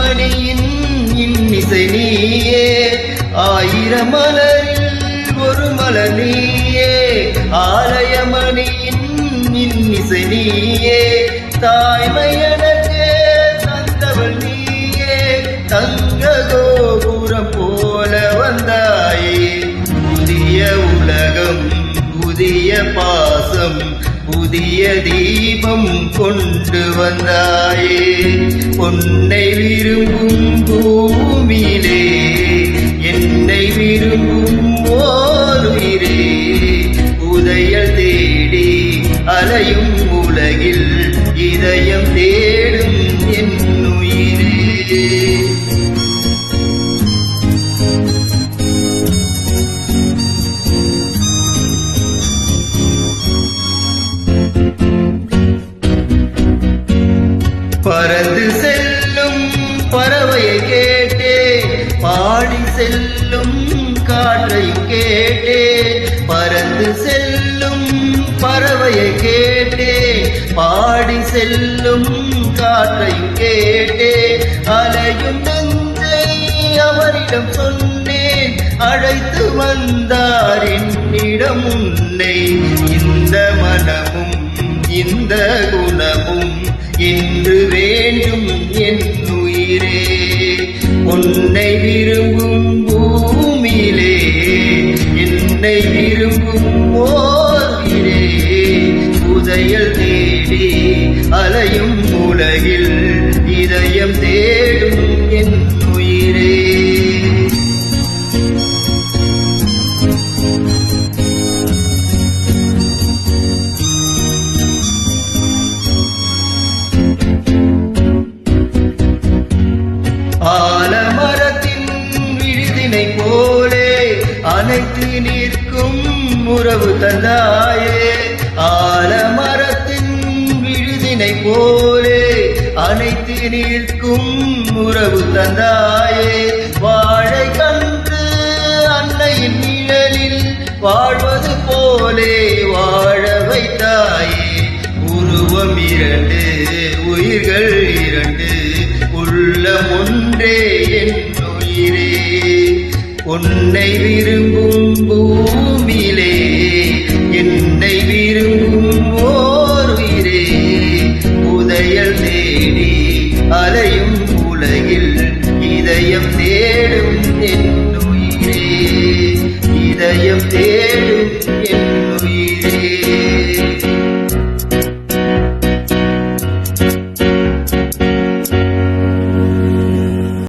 மணியின் இன்னிசை நீயே, ஆயிரம் மலரில் ஒரு மலர் நீயே, ஆலயமணியின் இன்னிசை நீயே, தாய்மை எனக்கு தந்தவள் நீயே, தங்க கோபுரம் போல வந்தாயே, புதிய உலகம் புதிய பாசம் புதிய தீபம் கொண்டு வந்தாயே, பொன்னை விரும்பும் பூமியிலே என்னை விரும்பும் ஓருயிரே, உதயல் தேடி அலையும் உலகில் இதயம் தேடும் என் உயிரே. பறந்து செல்லும் பறவையை கேட்டே, பாடி செல்லும் காற்றையும் கேட்டே, பறந்து செல்லும் பறவையை கேட்டே, பாடி செல்லும் காற்றையும் கேட்டே, அலையும் நெஞ்சை அவரிடம் சொன்னேன், அழைத்து வந்தார் என்னிடம் உன்னை, இந்த மனமும் இந்த குணமும் இன்று வேண்டும் என் உயிரே, உன்னை விரும்பும் பூமியிலே என்னை விரும்பும் ஓரிரே, உதயல் தேடி அலையும் உலகில் இதயம் தேடும் என் உயிரே. ஆலமரத்தின் விழுதினை போலே அனைத்து நிற்கும் உறவு தந்தாயே, ஆலமரத்தின் விழுதினை போலே அனைத்து நிற்கும் உறவு தந்தாயே, வாழை கன்று அன்னையின் நிழலில் வாழ்வது போலே வாழ வைத்தாயே, உருவம் இரண்டு உயிர்கள் இரண்டு உள்ளம் ஒன்றே என் உயிரே, உன்னை விரும்பும் பூமியிலே என்னை விரும்பும் ஓர் உயிரே, உதயல் தேடி அலையும் உலகில் இதயம் தேடும் என் உயிரே, இதயம் தேடும்